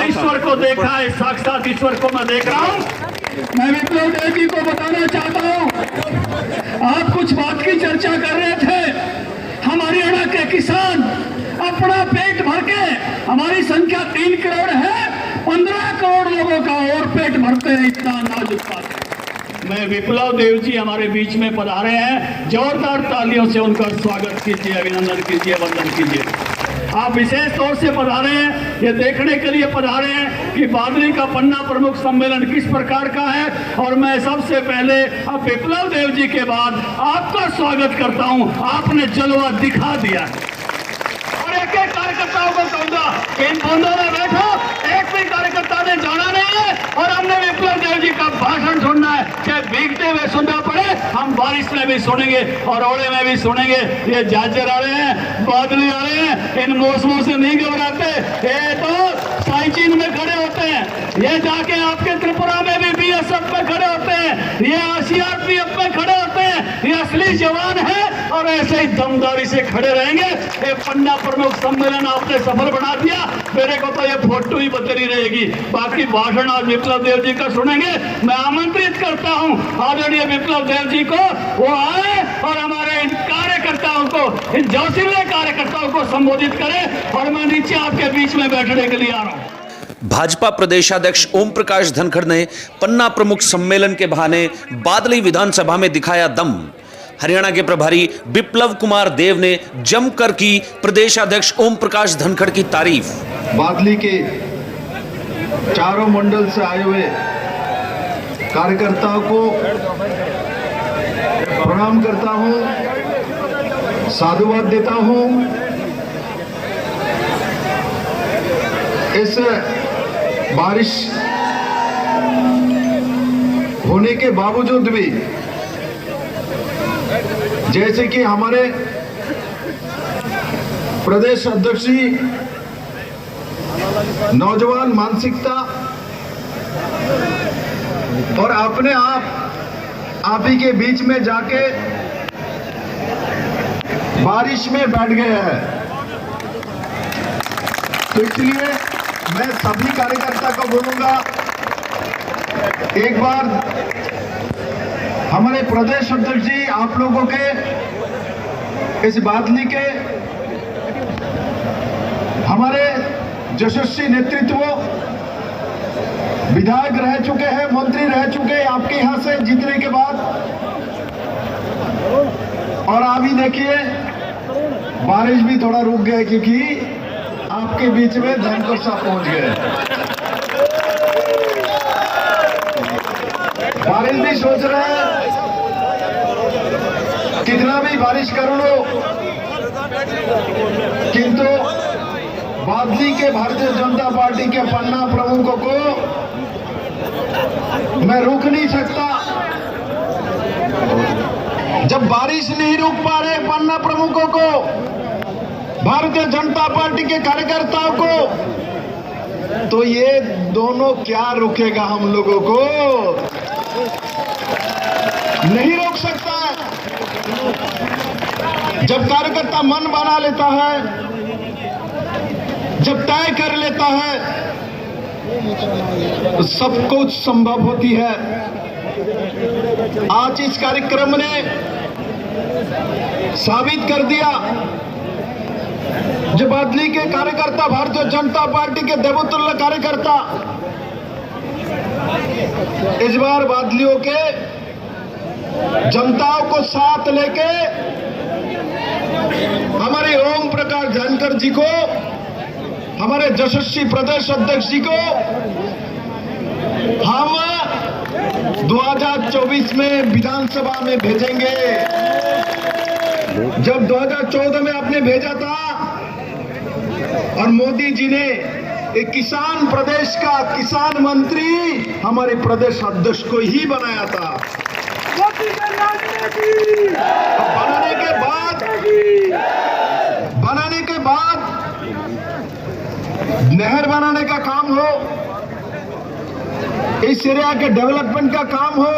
ईश्वर को देखा है, साक्षात ईश्वर को मैं देख रहा हूँ। मैं विप्लव देव जी को बताना चाहता हूँ, आप कुछ बात की चर्चा कर रहे थे। हमारे हरियाणा के किसान अपना पेट भर के, हमारी संख्या 3 करोड़ है, 15 करोड़ लोगों का और पेट भरते हैं, इतना अनाज उत्पादन। मैं विप्लव देव जी हमारे बीच में पधारे हैं, जोरदार तालियों से उनका स्वागत कीजिए, अभिनंदन कीजिए, वंदन कीजिए। आप विशेष तौर से पधारे हैं, ये देखने के लिए पधारे हैं कि बादली का पन्ना प्रमुख सम्मेलन किस प्रकार का है। और मैं सबसे पहले अब विप्लव देव जी के बाद आपका स्वागत करता हूं। आपने जलवा दिखा दिया और एक एक कार्यकर्ताओं को कहूंगा कि इन बूंदों में बैठो, एक भी कार्यकर्ता ने जाना नहीं है और हमने विप्लव देव जी का भाषण सुनना है, चाहे भीगते हुए सुनना पड़े, हम बारिश में भी सुनेंगे और ओले में भी सुनेंगे। ये जाजर आ रहे हैं, बादली आ रहे हैं, इन मौसमों से नहीं घबराते, ये तो साइचिन में खड़े होते हैं, ये जाके आपके त्रिपुरा में भी BSF में खड़े होते हैं, ये CRPF में खड़े होते हैं, ये असली जवान है और ऐसे ही दमदारी से खड़े रहेंगे। ये पन्ना प्रमुख सम्मेलन आपने सफल बना दिया, मेरे को तो ये फोटो ही बदली रहेगी। बाकी भाषण आज विप्लव देव जी का सुनेंगे। मैं आमंत्रित करता हूं आदरणीय विप्लव देव जी को, वो आए और हमारे इन कार्यकर्ताओं को, इन जोशीले कार्यकर्ताओं को संबोधित करें। और मैं नीचे आपके बीच में बैठने के लिए आ रहा हूं। भाजपा प्रदेशाध्यक्ष ओम प्रकाश धनखड़ ने पन्ना प्रमुख सम्मेलन के बहाने बादली विधानसभा में दिखाया दम। हरियाणा के प्रभारी विप्लव कुमार देव ने जमकर की प्रदेशाध्यक्ष ओम प्रकाश धनखड़ की तारीफ। बादली के चारों मंडल से आए हुए कार्यकर्ताओं को प्रणाम करता हूं, साधुवाद देता हूं। इस बारिश होने के बावजूद भी, जैसे कि हमारे प्रदेश अध्यक्ष जी नौजवान मानसिकता और अपने आप ही के बीच में जाके बारिश में बैठ गए हैं, तो इसलिए मैं सभी कार्यकर्ता को बोलूंगा, एक बार हमारे प्रदेश अध्यक्ष जी आप लोगों के इस बादली के हमारे यशस्वी नेतृत्व, विधायक रह चुके हैं, मंत्री रह चुके हैं आपके यहां से जीतने के बाद, और अभी देखिए बारिश भी थोड़ा रुक गया क्योंकि आपके बीच में धनखड़ साहब पहुंच गए। बारिश भी सोच रहे हैं कितना भी बारिश कर लो, किंतु बादली के भारतीय जनता पार्टी के पन्ना प्रमुखों को मैं रोक नहीं सकता। जब बारिश नहीं रोक पा रहे पन्ना प्रमुखों को, भारतीय जनता पार्टी के कार्यकर्ताओं को, तो ये दोनों क्या रोकेगा हम लोगों को? नहीं रोक सकता। जब कार्यकर्ता मन बना लेता है, जब तय कर लेता है, तो सब कुछ संभव होती है। आज इस कार्यक्रम ने साबित कर दिया, जो बादली के कार्यकर्ता, भारतीय जनता पार्टी के देवतुल्य कार्यकर्ता, इस बार बादलियों के जनताओं को साथ लेके हमारे ओम प्रकाश धनखड़ जी को, हमारे यशस्वी प्रदेश अध्यक्ष जी को हम 2024 में विधानसभा में भेजेंगे। जब 2014 में आपने भेजा था और मोदी जी ने एक किसान प्रदेश का किसान मंत्री हमारे प्रदेश अध्यक्ष को ही बनाया था, नहर बनाने का काम हो, इस एरिया के डेवलपमेंट का काम हो,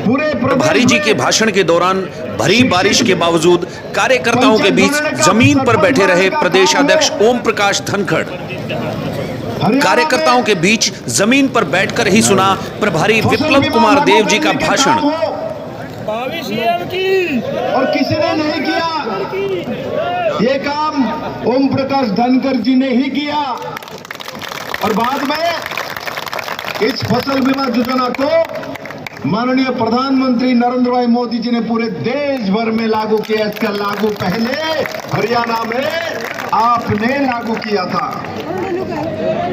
पूरे प्रभारी जी के भाषण के दौरान भरी बारिश के बावजूद कार्यकर्ताओं के बीच जमीन पर बैठे रहे प्रदेश अध्यक्ष ओम प्रकाश धनखड़। कार्यकर्ताओं के बीच जमीन पर बैठकर ही सुना प्रभारी बिप्लब कुमार देव जी का भाषण। और किसी ने नहीं किया, ये काम ओम प्रकाश धनखड़ जी ने ही किया। और बाद में इस फसल बीमा योजना को माननीय प्रधानमंत्री नरेंद्र भाई मोदी जी ने पूरे देश भर में लागू किया। इसका लागू पहले हरियाणा में आपने लागू किया था।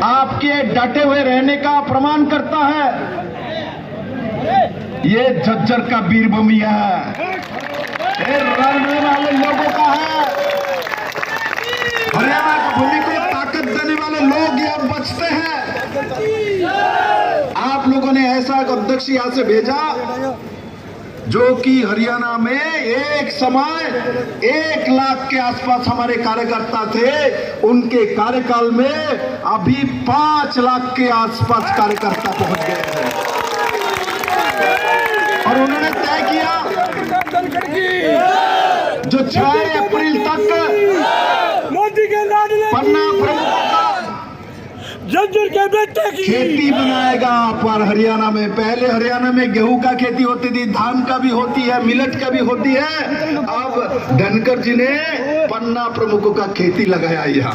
आपके डटे हुए रहने का प्रमाण करता है ये झज्जर का वीरभूमि है, ये लड़ने वाले लोगों का है। हरियाणा की भूमि को ताकत देने वाले लोग यहाँ बचते हैं। आप लोगों ने ऐसा एक अध्यक्ष यहाँ से भेजा जो कि हरियाणा में एक समय 1 लाख के आसपास हमारे कार्यकर्ता थे, उनके कार्यकाल में अभी 5 लाख के आसपास कार्यकर्ता पहुंच गए हैं। और उन्होंने तय किया जो 6 अप्रैल तक मोदी के पन्ना प्रमुखों का जंजीर के बेटे की खेती बनाएगा। पर हरियाणा में पहले हरियाणा में गेहूं का खेती होती थी, धान का भी होती है, मिलेट का भी होती है। अब धनखड़ जी ने पन्ना प्रमुखों का खेती लगाया यहाँ,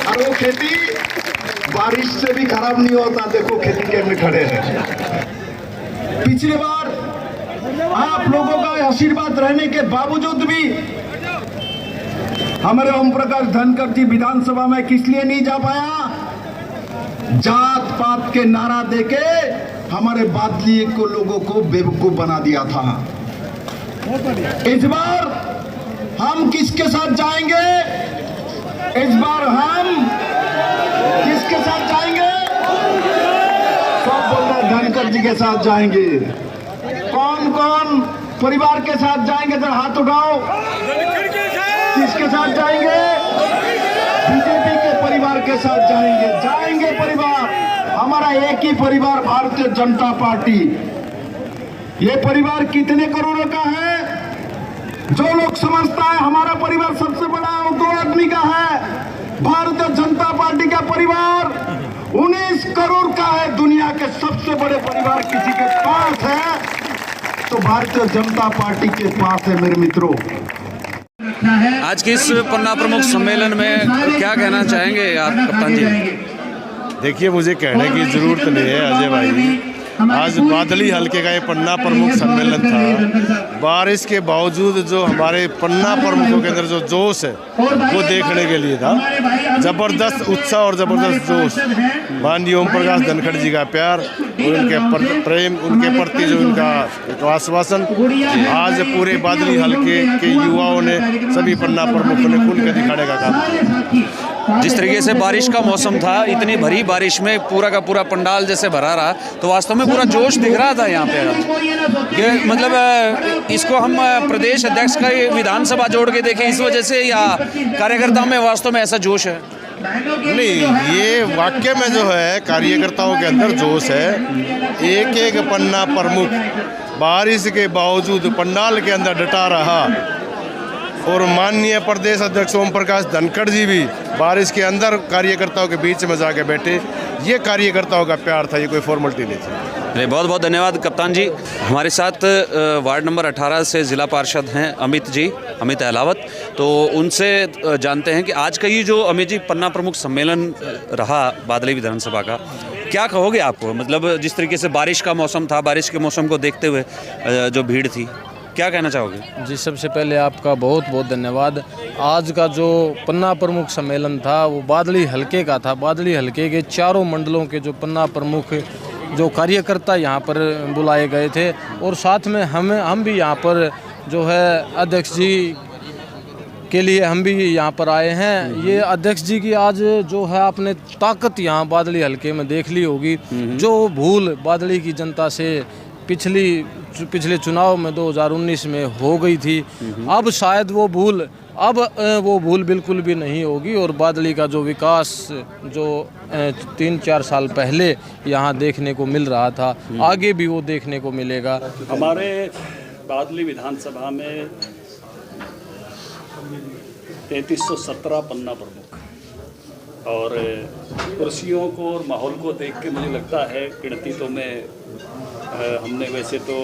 और वो खेती बारिश से भी खराब नहीं होता। देखो खेती के में खड़े हैं। पिछली बार आप लोगों का आशीर्वाद रहने के बावजूद भी हमारे ओम प्रकाश धनखड़ जी विधानसभा में किस लिए नहीं जा पाया? जात पात के नारा देके हमारे बादली को लोगों को बेवकूफ बना दिया था। इस बार हम किसके साथ जाएंगे? इस बार हम किसके साथ जाएंगे? सब बोल रहे धनखड़ जी के साथ जाएंगे। कौन कौन परिवार के साथ जाएंगे? जरा हाथ उठाओ। किसके साथ जाएंगे? बीजेपी के परिवार के साथ जाएंगे। जाएंगे परिवार, हमारा एक ही परिवार भारतीय जनता पार्टी। ये परिवार कितने करोड़ों का है? जो लोग समझता है हमारा परिवार सबसे बड़ा वो 2 आदमी का है। भारतीय जनता पार्टी का परिवार 19 करोड़ का है। दुनिया के सबसे बड़े परिवार किसी के पास है तो भारतीय जनता पार्टी के पास है। मेरे मित्रों, आज के इस पन्ना प्रमुख सम्मेलन में क्या कहना चाहेंगे आप कप्तान जी? देखिए, मुझे कहने की जरूरत नहीं है अजय भाई। आज बादली हल्के का ये पन्ना प्रमुख सम्मेलन था। बारिश के बावजूद जो हमारे पन्ना प्रमुखों के अंदर जो जोश है वो देखने के लिए था। जबरदस्त उत्साह और जबरदस्त जोश। माननीय ओम प्रकाश धनखड़ जी का प्यार और उनके प्रेम, उनके प्रति जो उनका आश्वासन, आज पूरे बादली हल्के के युवाओं ने, सभी पन्ना प्रमुखों ने खुल के दिखाने का काम किया। जिस तरीके से बारिश का मौसम था, इतनी भरी बारिश में पूरा का पूरा पंडाल जैसे भरा रहा, तो वास्तव में पूरा जोश दिख रहा था यहाँ पे। ये मतलब इसको हम प्रदेश अध्यक्ष का विधानसभा जोड़ के देखें इस वजह से, या कार्यकर्ताओं में वास्तव में ऐसा जोश है? नहीं, ये वाक्य में जो है कार्यकर्ताओं के अंदर जोश है। एक एक पन्ना प्रमुख बारिश के बावजूद पंडाल के अंदर डटा रहा। और माननीय प्रदेश अध्यक्ष ओम प्रकाश धनखड़ जी भी बारिश के अंदर कार्यकर्ताओं के बीच में जाके बैठे। ये कार्यकर्ताओं का प्यार था, ये कोई फॉर्मेलिटी नहीं थी। बहुत बहुत धन्यवाद कप्तान जी। हमारे साथ वार्ड नंबर 18 से जिला पार्षद हैं अमित जी, अमित अहलावत। तो उनसे जानते हैं कि आज का ये जो अमित जी पन्ना प्रमुख सम्मेलन रहा बादली विधानसभा का, क्या कहोगे आपको? मतलब जिस तरीके से बारिश का मौसम था, बारिश के मौसम को देखते हुए जो भीड़ थी, क्या कहना चाहोगे? जी, सबसे पहले आपका बहुत बहुत धन्यवाद। आज का जो पन्ना प्रमुख सम्मेलन था वो बादली हल्के का था। बादली हल्के के चारों मंडलों के जो पन्ना प्रमुख जो कार्यकर्ता यहाँ पर बुलाए गए थे, और साथ में हम भी यहाँ पर जो है अध्यक्ष जी के लिए हम भी यहाँ पर आए हैं। ये अध्यक्ष जी की आज जो है आपने ताकत यहाँ बादली हल्के में देख ली होगी। जो भूल बादली की जनता से पिछले चुनाव में 2019 में हो गई थी, अब शायद वो भूल अब वो भूल बिल्कुल भी नहीं होगी और बादली का जो विकास जो 3-4 साल पहले यहाँ देखने को मिल रहा था, आगे भी वो देखने को मिलेगा। हमारे बादली विधानसभा में 3317 पन्ना प्रमुख, और कुर्सियों को और माहौल को देख के मुझे लगता है, गिनती तो मैं हमने वैसे तो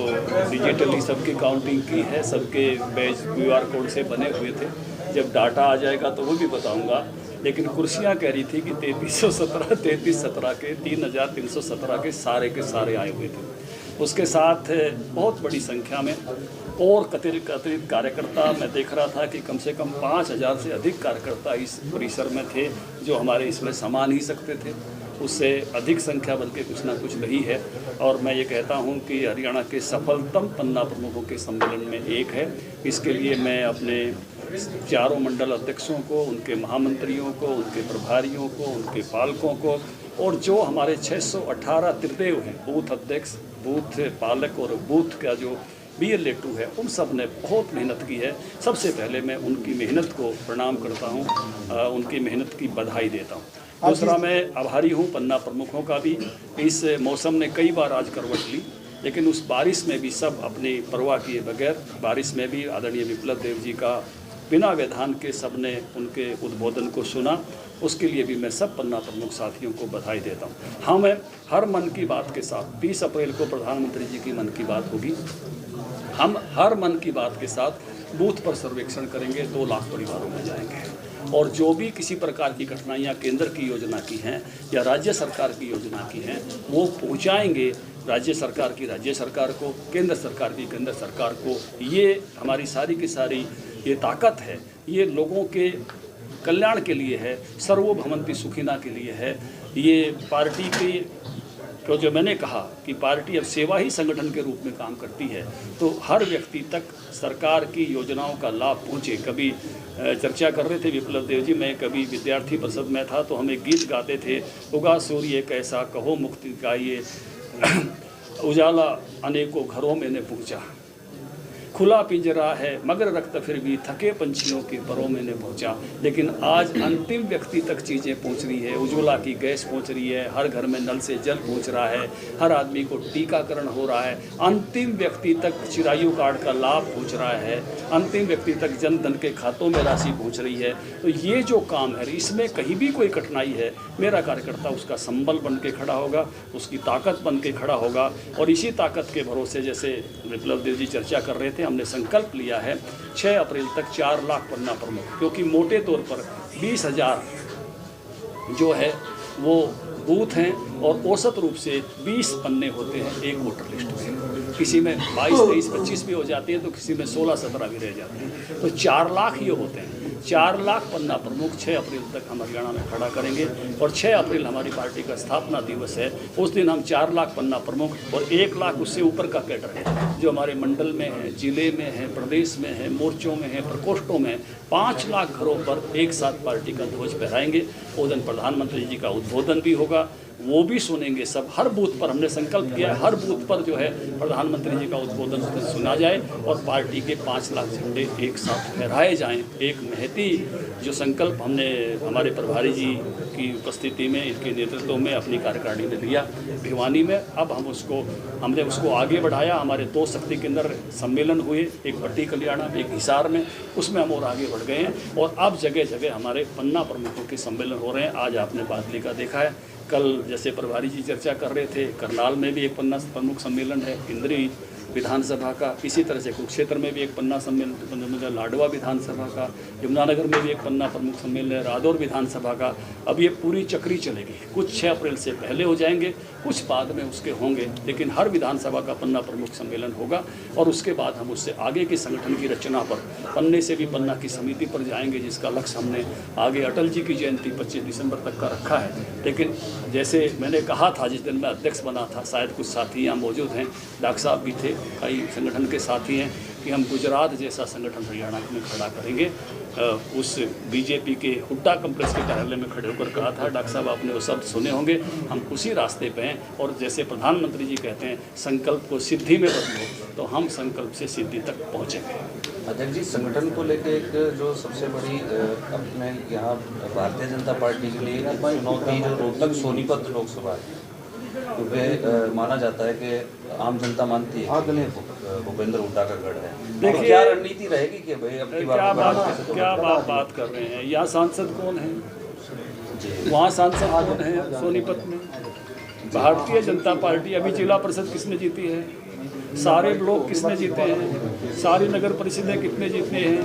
डिजिटली सबकी काउंटिंग की है, सबके बैच QR कोड से बने हुए थे, जब डाटा आ जाएगा तो वो भी बताऊंगा। लेकिन कुर्सियां कह रही थी कि 3317 के 3317 के सारे आए हुए थे। उसके साथ बहुत बड़ी संख्या में और अतिरिक्त कार्यकर्ता, मैं देख रहा था कि कम से कम 5000 से अधिक कार्यकर्ता इस परिसर में थे जो हमारे इसमें समा नहीं सकते थे। उससे अधिक संख्या बल्कि कुछ ना कुछ रही है। और मैं ये कहता हूँ कि हरियाणा के सफलतम पन्ना प्रमुखों के सम्मेलन में एक है। इसके लिए मैं अपने चारों मंडल अध्यक्षों को, उनके महामंत्रियों को, उनके प्रभारियों को, उनके पालकों को, और जो हमारे 618 त्रिदेव हैं, बूथ अध्यक्ष, बूथ पालक और बूथ का जो BLA2 है, उन सब ने बहुत मेहनत की है। सबसे पहले मैं उनकी मेहनत को प्रणाम करता हूँ, उनकी मेहनत की बधाई देता हूँ। दूसरा, मैं आभारी हूँ पन्ना प्रमुखों का भी। इस मौसम ने कई बार आज करवट ली, लेकिन उस बारिश में भी सब अपनी परवाह किए बगैर, बारिश में भी आदरणीय विप्लव देव जी का बिना व्यवधान के सब ने उनके उद्बोधन को सुना। उसके लिए भी मैं सब पन्ना प्रमुख साथियों को बधाई देता हूँ। हम हर मन की बात के साथ 20 अप्रैल को प्रधानमंत्री जी की मन की बात होगी। हम हर मन की बात के साथ बूथ पर सर्वेक्षण करेंगे, 2 लाख परिवारों में जाएंगे, और जो भी किसी प्रकार की कठिनाइयाँ केंद्र की योजना की हैं या राज्य सरकार की योजना की हैं, वो पहुँचाएंगे राज्य सरकार की राज्य सरकार को, केंद्र सरकार की केंद्र सरकार को। ये हमारी सारी की सारी ये ताकत है, ये लोगों के कल्याण के लिए है, सर्वभवन्ति सुखिना के लिए है। ये पार्टी की तो जो मैंने कहा कि पार्टी अब सेवा ही संगठन के रूप में काम करती है, तो हर व्यक्ति तक सरकार की योजनाओं का लाभ पहुँचे। कभी चर्चा कर रहे थे विप्लव देव जी, मैं कभी विद्यार्थी परिषद में था तो हम एक गीत गाते थे, उगा सूर्य कैसा कहो मुक्ति का ये उजाला अनेकों घरों में ने पहुँचा, खुला पिंजरा है मगर रक्त फिर भी थके पंछियों के परों में ने पहुंचा। लेकिन आज अंतिम व्यक्ति तक चीज़ें पहुंच रही है, उज्ज्वला की गैस पहुंच रही है, हर घर में नल से जल पहुंच रहा है, हर आदमी को टीकाकरण हो रहा है, अंतिम व्यक्ति तक चिरायु कार्ड का लाभ पहुंच रहा है, अंतिम व्यक्ति तक जन धन के खातों में राशि पहुँच रही है। तो ये जो काम है, इसमें कहीं भी कोई कठिनाई है, मेरा कार्यकर्ता उसका संबल बन के खड़ा होगा, उसकी ताकत बन के खड़ा होगा। और इसी ताकत के भरोसे, जैसे विप्लव देव जी चर्चा कर रहे थे, हमने संकल्प लिया है 6 अप्रैल तक 4 लाख पन्ना प्रमुख, क्योंकि मोटे तौर पर 20,000 जो है वो बूथ हैं और औसत रूप से 20 पन्ने होते हैं एक वोटर लिस्ट में। किसी में 22, 23, 25 भी हो जाती हैं, तो किसी में 16, 17 भी रह जाते हैं। तो 4 लाख ये होते हैं। 4 लाख पन्ना प्रमुख 6 अप्रैल तक हम हरियाणा में खड़ा करेंगे। और 6 अप्रैल हमारी पार्टी का स्थापना दिवस है। उस दिन हम 4 लाख पन्ना प्रमुख और 1 लाख उससे ऊपर का कैडर है, जो हमारे मंडल में है, जिले में है, प्रदेश में है, मोर्चों में है, प्रकोष्ठों में, 5 लाख घरों पर एक साथ पार्टी का ध्वज फहराएंगे। उस दिन प्रधानमंत्री जी का उद्बोधन भी होगा, वो भी सुनेंगे सब। हर बूथ पर हमने संकल्प किया है, हर बूथ पर जो है प्रधानमंत्री जी का उद्बोधन सुना जाए और पार्टी के 5 लाख झंडे एक साथ फहराए जाएं। एक महती जो संकल्प हमने हमारे प्रभारी जी की उपस्थिति में, इनके नेतृत्व में अपनी कार्यकारिणी ने लिया भिवानी में। अब हमने उसको आगे बढ़ाया। हमारे 2 शक्ति केंद्र सम्मेलन हुए, एक भट्टी कल्याण में, एक हिसार में, उसमें हम और आगे बढ़ गए हैं। और अब जगह जगह हमारे पन्ना प्रमुखों के सम्मेलन हो रहे हैं। आज आपने बादली का देखा है, कल जैसे प्रभारी जी चर्चा कर रहे थे, करनाल में भी एक पन्ना प्रमुख सम्मेलन है, इंद्री विधानसभा का। इसी तरह से कुरुक्षेत्र में भी एक पन्ना सम्मेलन, लाडवा विधानसभा का, यमुनानगर में भी एक पन्ना प्रमुख सम्मेलन है, रादौर विधानसभा का। अब ये पूरी चक्री चलेगी। कुछ 6 अप्रैल से पहले हो जाएंगे, कुछ बाद में उसके होंगे, लेकिन हर विधानसभा का पन्ना प्रमुख सम्मेलन होगा। और उसके बाद हम उससे आगे के संगठन की रचना पर, पन्ने से भी पन्ना की समिति पर जाएंगे, जिसका लक्ष्य हमने आगे अटल जी की जयंती 25 दिसंबर तक का रखा है। लेकिन जैसे मैंने कहा था, जिस दिन मैं अध्यक्ष बना था, शायद कुछ साथी यहाँ मौजूद हैं, डॉक्टर साहब भी थे, कई संगठन के साथी हैं कि हम गुजरात जैसा संगठन हरियाणा में खड़ा करेंगे। उस बीजेपी के हुड्डा कम्प्लेक्स के कार्यालय में खड़े होकर कहा था, डॉक्टर साहब आपने वो शब्द सुने होंगे, हम उसी रास्ते पे हैं। और जैसे प्रधानमंत्री जी कहते हैं संकल्प को सिद्धि में बदलो, तो हम संकल्प से सिद्धि तक पहुँचेंगे। अध्यक्ष जी, संगठन को लेकर एक जो सबसे बड़ी अपने यहाँ भारतीय जनता पार्टी के लिए चुनौती जो रोहतक सोनीपत लोकसभा है, तो वे माना जाता है कि आम जनता मानती है भूपेंद्र हुड्डा का गढ़ है। देखिए, क्या रणनीति रहेगी कि भाई अब की क्या बात कर रहे हैं? यहाँ सांसद कौन है, वहाँ सांसद कौन है? सोनीपत में भारतीय जनता पार्टी, अभी जिला परिषद किसने जीती है, सारे ब्लॉक किसने जीते हैं, सारी नगर परिषदें कितने जीते हैं,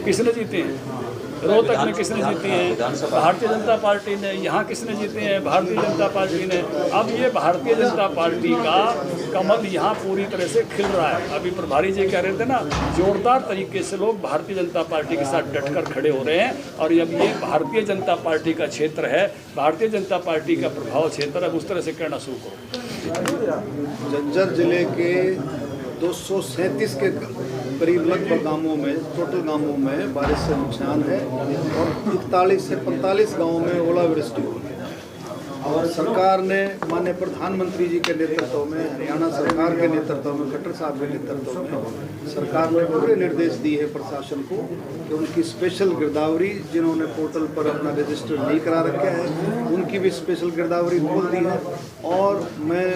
किसने जीते हैं? रोहतक में किसने जीती हैं? भारतीय जनता पार्टी ने। यहाँ किसने जीते हैं? भारतीय जनता पार्टी ने। अब ये भारतीय जनता पार्टी का कमल यहाँ पूरी तरह से खिल रहा है। अभी प्रभारी जी कह रहे थे ना, जोरदार तरीके से लोग भारतीय जनता पार्टी के साथ डटकर खड़े हो रहे हैं। और अब ये भारतीय जनता पार्टी का क्षेत्र है, भारतीय जनता पार्टी का प्रभाव क्षेत्र, अब उस तरह से कहना शुरू करो। झज्जर जिले के 237 के करीब लगभग गांवों में, टोटल गांवों में बारिश से नुकसान है और 41 से 45 गांवों में ओलावृष्टि हुई है। और सरकार ने माननीय प्रधानमंत्री जी के नेतृत्व में, हरियाणा सरकार के नेतृत्व में, खट्टर साहब के नेतृत्व में सरकार ने पूरे निर्देश दिए हैं प्रशासन को कि उनकी स्पेशल गिरदावरी, जिन्होंने पोर्टल पर अपना रजिस्टर नहीं करा रखा है, उनकी भी स्पेशल गिरदावरी खोल दी है। और मैं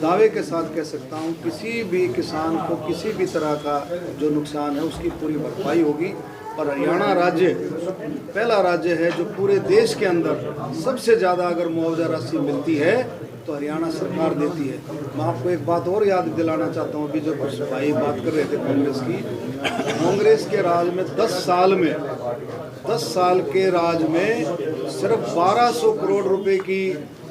दावे के साथ कह सकता हूँ, किसी भी किसान को किसी भी तरह का जो नुकसान है उसकी पूरी भरपाई होगी। और हरियाणा राज्य पहला राज्य है जो पूरे देश के अंदर सबसे ज़्यादा अगर मुआवजा राशि मिलती है तो हरियाणा सरकार देती है। मैं आपको एक बात और याद दिलाना चाहता हूँ, अभी जो कुछ भाई बात कर रहे थे कांग्रेस की, कांग्रेस के राज में 10 साल के राज में सिर्फ 1200 करोड़ रुपए की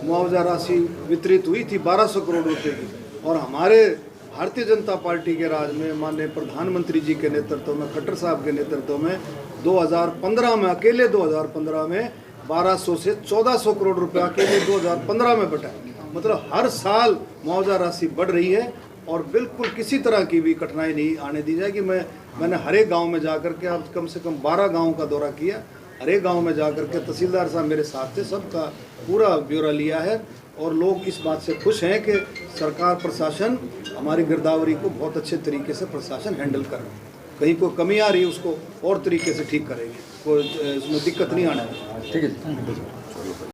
मुआवजा राशि वितरित हुई थी, 1200 करोड़ रुपए की। और हमारे भारतीय जनता पार्टी के राज में माननीय प्रधानमंत्री जी के नेतृत्व में, खट्टर साहब के नेतृत्व में 2015 में, अकेले 2015 में 1200 से 1400 करोड़ रुपए अकेले 2015 में बटा। मतलब हर साल मुआवजा राशि बढ़ रही है और बिल्कुल किसी तरह की भी कठिनाई नहीं आने दी जाएगी। मैंने हर एक गाँव में जाकर के, अब कम से कम 12 गाँव का दौरा किया, हर एक गाँव में जाकर के तहसीलदार साहब मेरे साथ थे, सबका पूरा ब्यौरा लिया है। और लोग इस बात से खुश हैं कि सरकार, प्रशासन हमारी गिरदावरी को बहुत अच्छे तरीके से प्रशासन हैंडल कर रहा है। कहीं कोई कमी आ रही है उसको और तरीके से ठीक करेंगे, कोई इसमें दिक्कत नहीं आने। ठीक है।